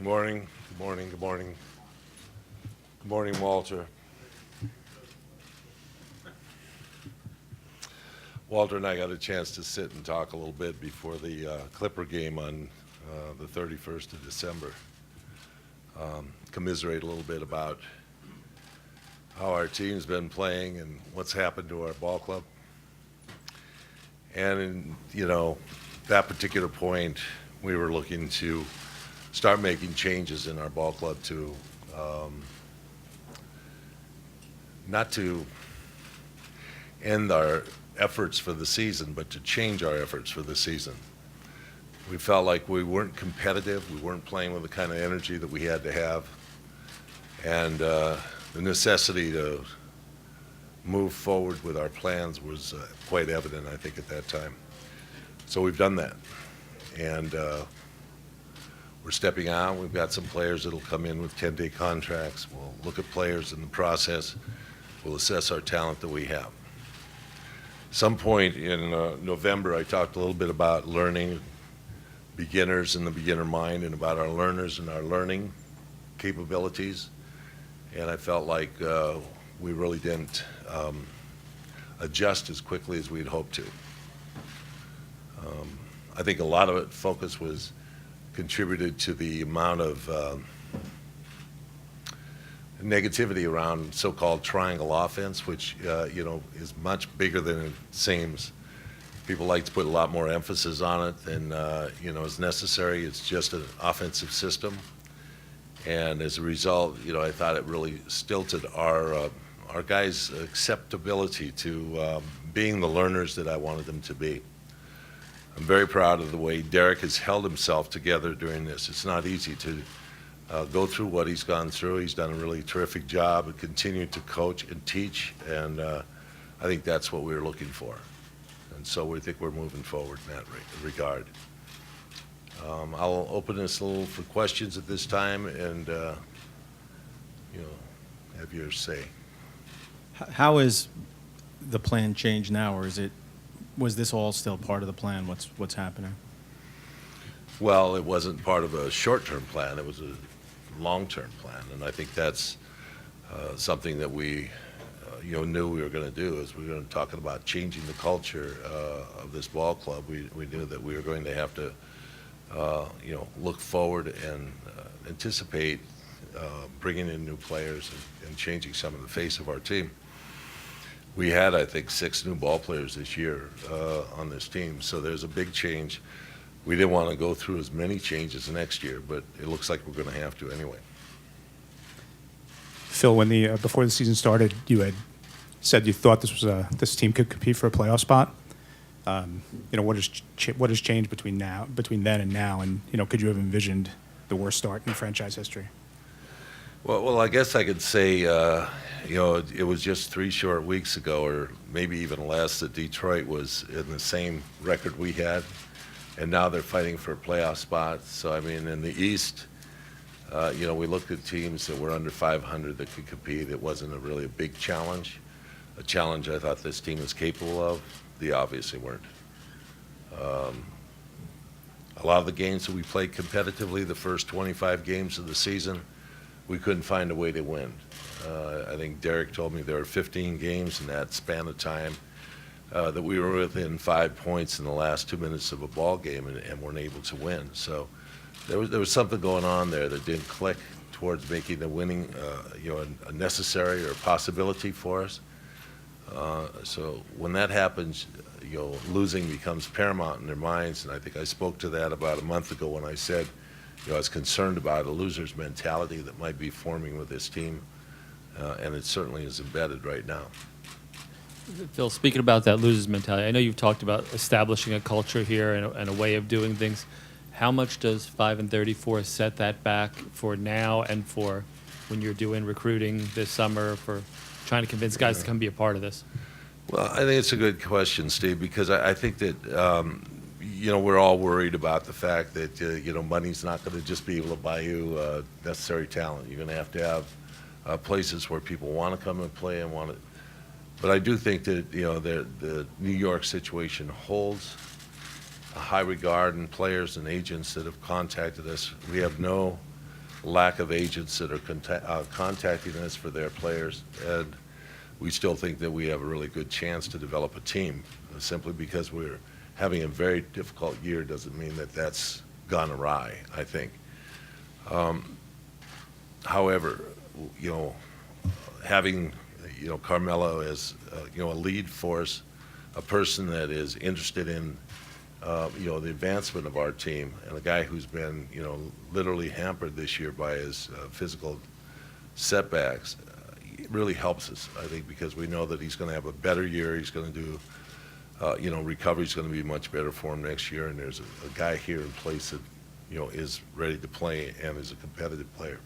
Good morning, good morning, good morning. Good morning, Walter. Walter and I got a chance to sit and talk a little bit before the Clipper game on the 31st of December. Commiserate a little bit about how our team's been playing and what's happened to our ball club. And in, that particular point, we were looking to start making changes in our ball club to not to end our efforts for the season, but to change our efforts for the season. We felt like we weren't competitive, we weren't playing with the kind of energy that we had to have, and the necessity to move forward with our plans was quite evident, I think, at that time. So we've done that, and we're stepping out. We've got some players that'll come in with 10-day contracts. We'll look at players in the process. We'll assess our talent that we have. Some point in November, I talked a little bit about learning, beginners and the beginner mind, and about our learners and our learning capabilities. And I felt like we really didn't adjust as quickly as we'd hoped to. I think a lot of it focus was contributed to the amount of negativity around so-called triangle offense, which is much bigger than it seems. People like to put a lot more emphasis on it than is necessary. It's just an offensive system, and as a result, I thought it really stilted our guys' acceptability to being the learners that I wanted them to be. I'm very proud of the way Derek has held himself together during this. It's not easy to go through what he's gone through. He's done a really terrific job and continued to coach and teach, and I think that's what we were looking for. And so we think we're moving forward in that regard. I'll open this a little for questions at this time, and have your say. How is the plan changed now, or was this all still part of the plan? What's happening? Well, it wasn't part of a short-term plan. It was a long-term plan, and I think that's something that we knew we were going to do. As we were talking about changing the culture of this ball club, we knew that we were going to have to look forward and anticipate bringing in new players and changing some of the face of our team. We had, I think, 6 new ball players this year on this team, so there's a big change. We didn't want to go through as many changes next year, but it looks like we're going to have to anyway. Phil, when before the season started, you had said you thought this team could compete for a playoff spot. What has changed between then and now, and could you have envisioned the worst start in franchise history? Well, I guess I could say, it was just 3 short weeks ago, or maybe even less, that Detroit was in the same record we had, and now they're fighting for a playoff spot. So, I mean, in the East, we looked at teams that were under 500 that could compete. It wasn't really a big challenge, a challenge I thought this team was capable of. They obviously weren't. A lot of the games that we played competitively, the first 25 games of the season, we couldn't find a way to win. I think Derek told me there were 15 games in that span of time that we were within 5 points in the last 2 minutes of a ball game and weren't able to win. So there was something going on there that didn't click towards making the winning a necessary or a possibility for us. So when that happens, losing becomes paramount in their minds, and I think I spoke to that about a month ago when I said I was concerned about a loser's mentality that might be forming with this team, and it certainly is embedded right now. Phil, speaking about that loser's mentality, I know you've talked about establishing a culture here and a way of doing things. How much does 5-34 set that back for now and for when you're doing recruiting this summer, for trying to convince guys to come be a part of this? Well, I think it's a good question, Steve, because I think that we're all worried about the fact that money's not going to just be able to buy you necessary talent. You're going to have places where people want to come and play and want to. But I do think that the New York situation holds a high regard in players and agents that have contacted us. We have no lack of agents that are contacting us for their players, and we still think that we have a really good chance to develop a team. Simply because we're having a very difficult year doesn't mean that that's gone awry, I think. However, having, Carmelo as, a lead force, a person that is interested in, the advancement of our team, and a guy who's been, literally hampered this year by his physical setbacks, it really helps us, I think, because we know that he's going to have a better year. He's going to do, recovery's going to be much better for him next year, and there's a guy here in place that, is ready to play and is a competitive player.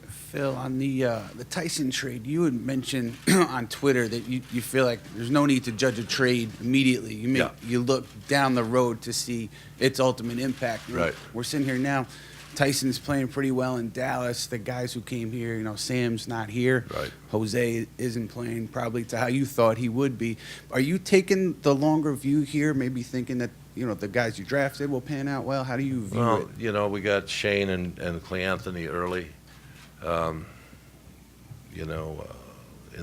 Phil, on the Tyson trade, you had mentioned on Twitter that you feel like there's no need to judge a trade immediately. You look down the road to see its ultimate impact. Right. We're sitting here now. Tyson's playing pretty well in Dallas. The guys who came here, Sam's not here. Right. Jose isn't playing probably to how you thought he would be. Are you taking the longer view here, maybe thinking that, the guys you drafted will pan out well? How do you view it? We got Shane and Clay Anthony early, in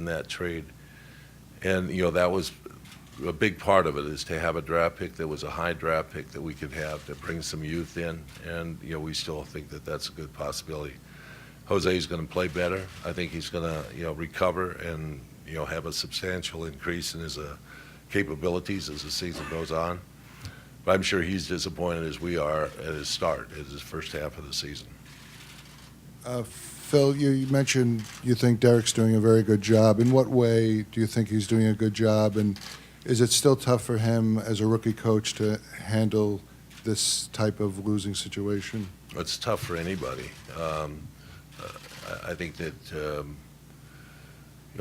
that trade. And, that was a big part of it, is to have a draft pick that was a high draft pick that we could have to bring some youth in. And, we still think that that's a good possibility. Jose's going to play better. I think he's going to, recover and, have a substantial increase in his capabilities as the season goes on. But I'm sure he's disappointed as we are at his start, at his first half of the season. Phil, you mentioned you think Derek's doing a very good job. In what way do you think he's doing a good job? And is it still tough for him as a rookie coach to handle this type of losing situation? It's tough for anybody. I think that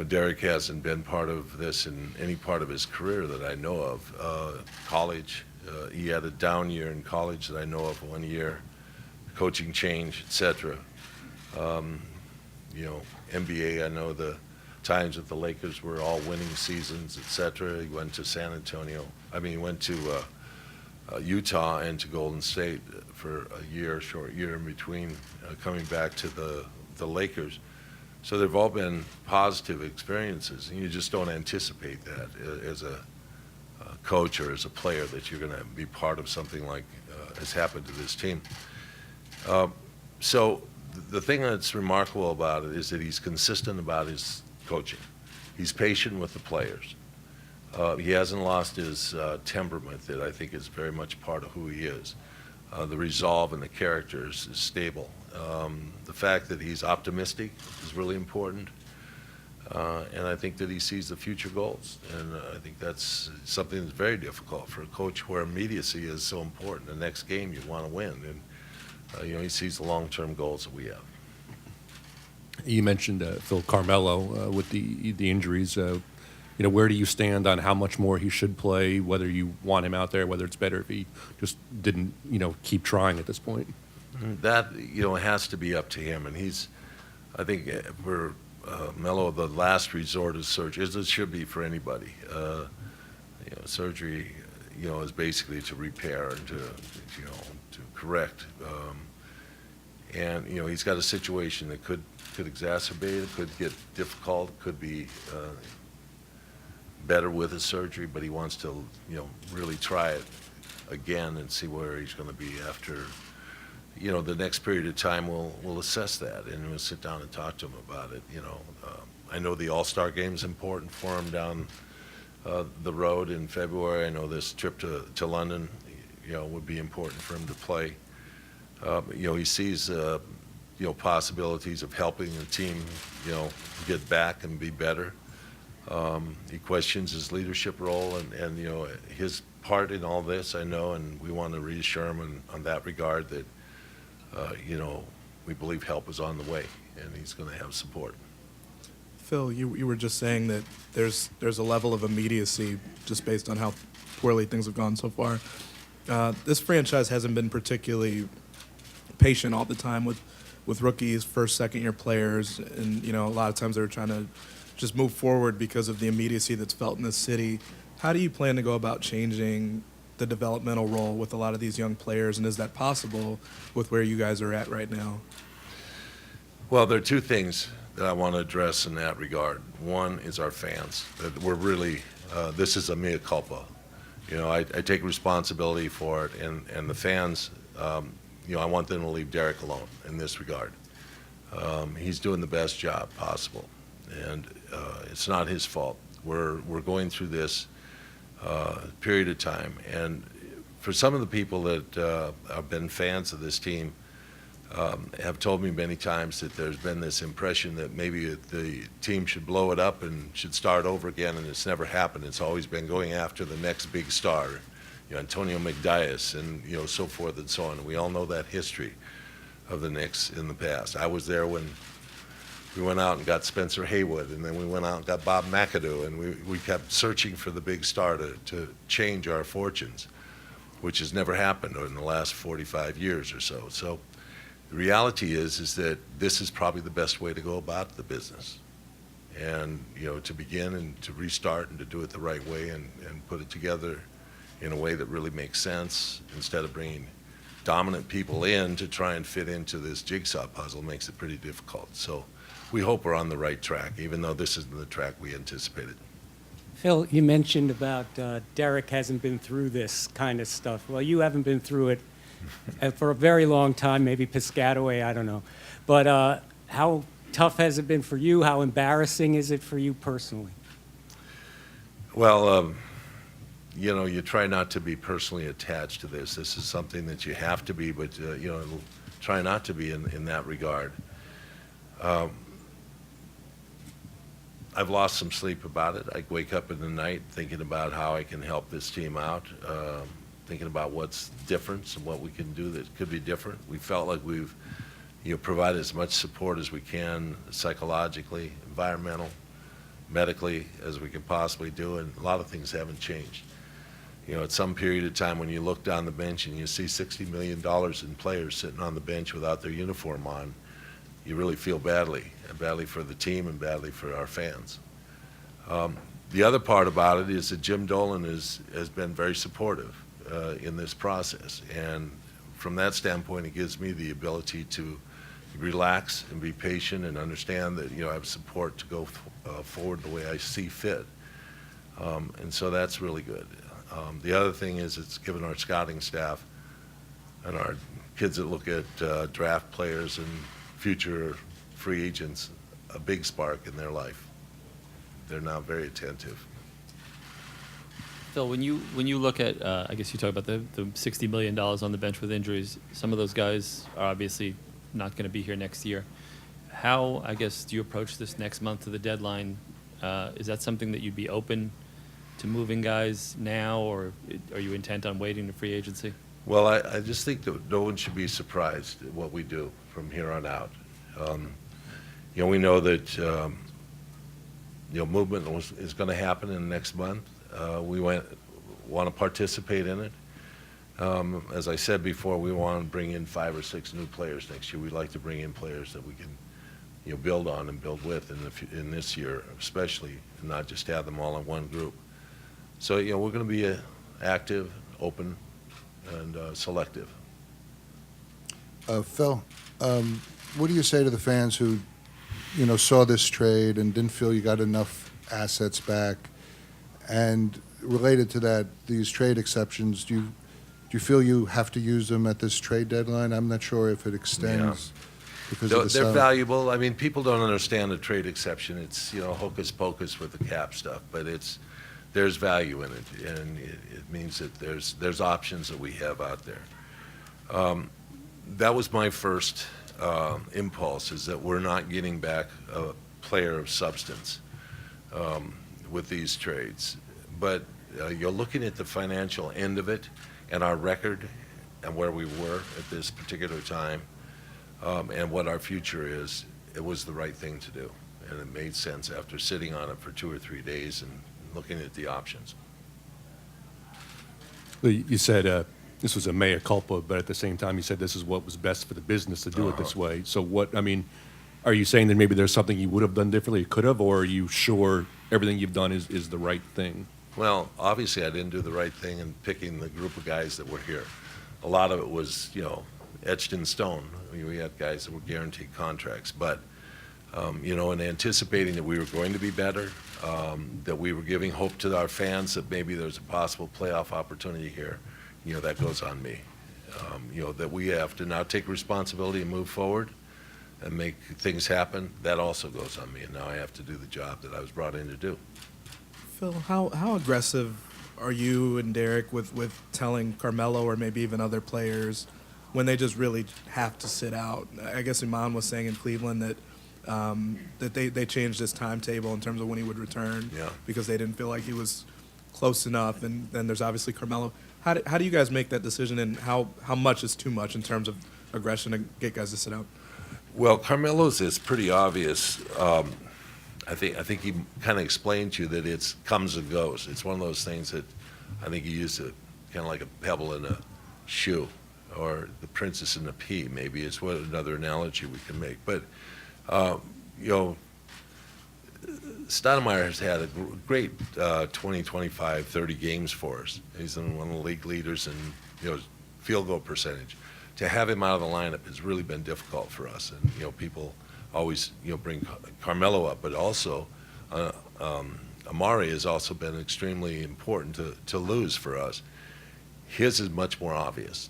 Derek hasn't been part of this in any part of his career that I know of. College, he had a down year in college that I know of 1 year, coaching change, etc. NBA, I know the times that the Lakers were all winning seasons, etc. He went to San Antonio. He went to Utah and to Golden State for a short year in between coming back to the Lakers. So they've all been positive experiences, and you just don't anticipate that as a coach or as a player, that you're going to be part of something like has happened to this team. So the thing that's remarkable about it is that he's consistent about his coaching. He's patient with the players. He hasn't lost his temperament that I think is very much part of who he is. The resolve and the character is stable. The fact that he's optimistic is really important. And I think that he sees the future goals. And I think that's something that's very difficult for a coach, where immediacy is so important. The next game you want to win. And he sees the long-term goals that we have. You mentioned Phil, Carmelo with the injuries. Where do you stand on how much more he should play? Whether you want him out there, whether it's better if he just didn't, keep trying at this point. That has to be up to him, and I think for Melo, the last resort is surgery, as it should be for anybody. Surgery, is basically to repair and to correct. And he's got a situation that could exacerbate it, could get difficult, could be better with a surgery, but he wants to really try it again and see where he's going to be after. The next period of time we'll assess that, and we'll sit down and talk to him about it. I know the All-Star game is important for him down the road in February. I know this trip to London, would be important for him to play. He sees, possibilities of helping the team, get back and be better. He questions his leadership role and his part in all this, I know, and we want to reassure him on that regard that, we believe help is on the way, and he's going to have support. Phil, you were just saying that there's a level of immediacy just based on how poorly things have gone so far. This franchise hasn't been particularly patient all the time with rookies, first, second-year players, and a lot of times they were trying to just move forward because of the immediacy that's felt in the city. How do you plan to go about changing the developmental role with a lot of these young players, and is that possible with where you guys are at right now? Well, there are two things that I want to address in that regard. One is our fans. That we're really, this is a mea culpa. I take responsibility for it, and the fans, I want them to leave Derek alone in this regard. He's doing the best job possible, and it's not his fault. We're going through this period of time, and for some of the people that have been fans of this team, have told me many times that there's been this impression that maybe the team should blow it up and should start over again, and it's never happened. It's always been going after the next big star, Antonio McDyess, and so forth and so on. And we all know that history of the Knicks in the past. I was there when we went out and got Spencer Haywood, and then we went out and got Bob McAdoo, and we kept searching for the big star to change our fortunes, which has never happened in the last 45 years or so. So the reality is that this is probably the best way to go about the business, and to begin and to restart and to do it the right way and put it together in a way that really makes sense, instead of bringing dominant people in to try and fit into this jigsaw puzzle, makes it pretty difficult. So we hope we're on the right track, even though this isn't the track we anticipated. Phil, you mentioned about Derek hasn't been through this kind of stuff. Well, you haven't been through it for a very long time, maybe Piscataway, I don't know. But how tough has it been for you? How embarrassing is it for you personally? Well, you try not to be personally attached to this. This is something that you have to be, but, try not to be in that regard. I've lost some sleep about it. I wake up in the night thinking about how I can help this team out, thinking about what's different and what we can do that could be different. We felt like we've provided as much support as we can, psychologically, environmental, medically, as we can possibly do, and a lot of things haven't changed. At some period of time when you look down the bench and you see $60 million in players sitting on the bench without their uniform on, you really feel badly for the team and badly for our fans. The other part about it is that Jim Dolan has been very supportive in this process, and from that standpoint, it gives me the ability to relax and be patient and understand that I have support to go forward the way I see fit, and so that's really good. The other thing is it's given our scouting staff and our kids that look at draft players and future free agents a big spark in their life. They're now very attentive. Phil, when you look at, I guess you talk about the $60 million on the bench with injuries, some of those guys are obviously not going to be here next year. How, I guess, do you approach this next month to the deadline? Is that something that you'd be open to moving guys now, or are you intent on waiting to free agency? Well, I just think that no one should be surprised at what we do from here on out. We know that movement is going to happen in the next month. We want to participate in it. As I said before, we want to bring in 5 or 6 new players next year. We'd like to bring in players that we can build on and build with in this year, especially, and not just have them all in one group. So we're going to be active, open, and selective. Phil, what do you say to the fans who, saw this trade and didn't feel you got enough assets back? And related to that, these trade exceptions, do you feel you have to use them at this trade deadline? I'm not sure if it extends. Because of the They're salary. valuable. I mean, people don't understand the trade exception. It's hocus pocus with the cap stuff, but there's value in it, and it means that there's options that we have out there. That was my first impulse, is that we're not getting back a player of substance with these trades. But you're looking at the financial end of it and our record and where we were at this particular time, and what our future is. It was the right thing to do, and it made sense after sitting on it for 2 or 3 days and looking at the options. Well, you said this was a mea culpa, but at the same time, you said this is what was best for the business to do it this way. So are you saying that maybe there's something you would have done differently, you could have, or are you sure everything you've done is the right thing? Well, obviously, I didn't do the right thing in picking the group of guys that were here. A lot of it was, etched in stone. I mean, we had guys that were guaranteed contracts, but, in anticipating that we were going to be better, that we were giving hope to our fans that maybe there's a possible playoff opportunity here, that goes on me. That we have to now take responsibility and move forward and make things happen, that also goes on me, and now I have to do the job that I was brought in to do. Phil, how aggressive are you and Derek with telling Carmelo or maybe even other players when they just really have to sit out? I guess Iman was saying in Cleveland that they changed his timetable in terms of when he would return because they didn't feel like he was close enough. And then there's obviously Carmelo. How do you guys make that decision, and how much is too much in terms of aggression to get guys to sit out? Well, Carmelo's is pretty obvious. I think he kind of explained to you that it comes and goes. It's one of those things that I think he used it kind of like a pebble in a shoe, or the princess in a pea, maybe is what another analogy we can make. But, Stoudemire has had a great 20, 25, 30 games for us. He's one of the league leaders in, field goal percentage. To have him out of the lineup has really been difficult for us. And, people always, bring Carmelo up, but also Amar'e has also been extremely important to lose for us. His is much more obvious.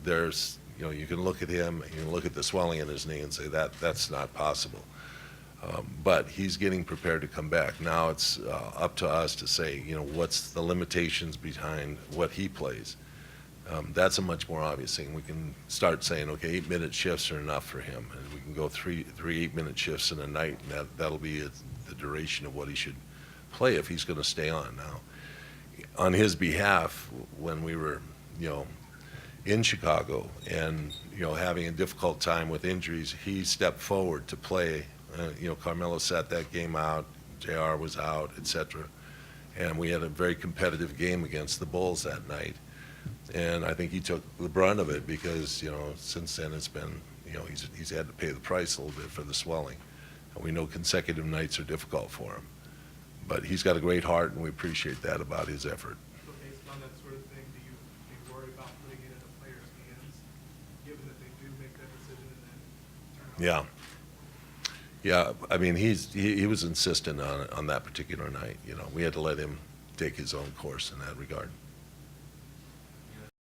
There's, you can look at him, you can look at the swelling in his knee and say that's not possible. But he's getting prepared to come back. Now it's up to us to say, what's the limitations behind what he plays. That's a much more obvious thing. We can start saying, okay, 8-minute shifts are enough for him, and we can go three 8-minute shifts in a night, and that'll be the duration of what he should play if he's going to stay on. Now, on his behalf, when we were, in Chicago and, having a difficult time with injuries, he stepped forward to play. Carmelo sat that game out, JR was out, etc. And we had a very competitive game against the Bulls that night. And I think he took the brunt of it because, since then it's been, he's had to pay the price a little bit for the swelling. And we know consecutive nights are difficult for him. But he's got a great heart, and we appreciate that about his effort. So based on that sort of thing, do you worry about putting it in a player's hands, given that they do make that decision and then turn out? Yeah, I mean, he was insistent on that particular night. We had to let him take his own course in that regard.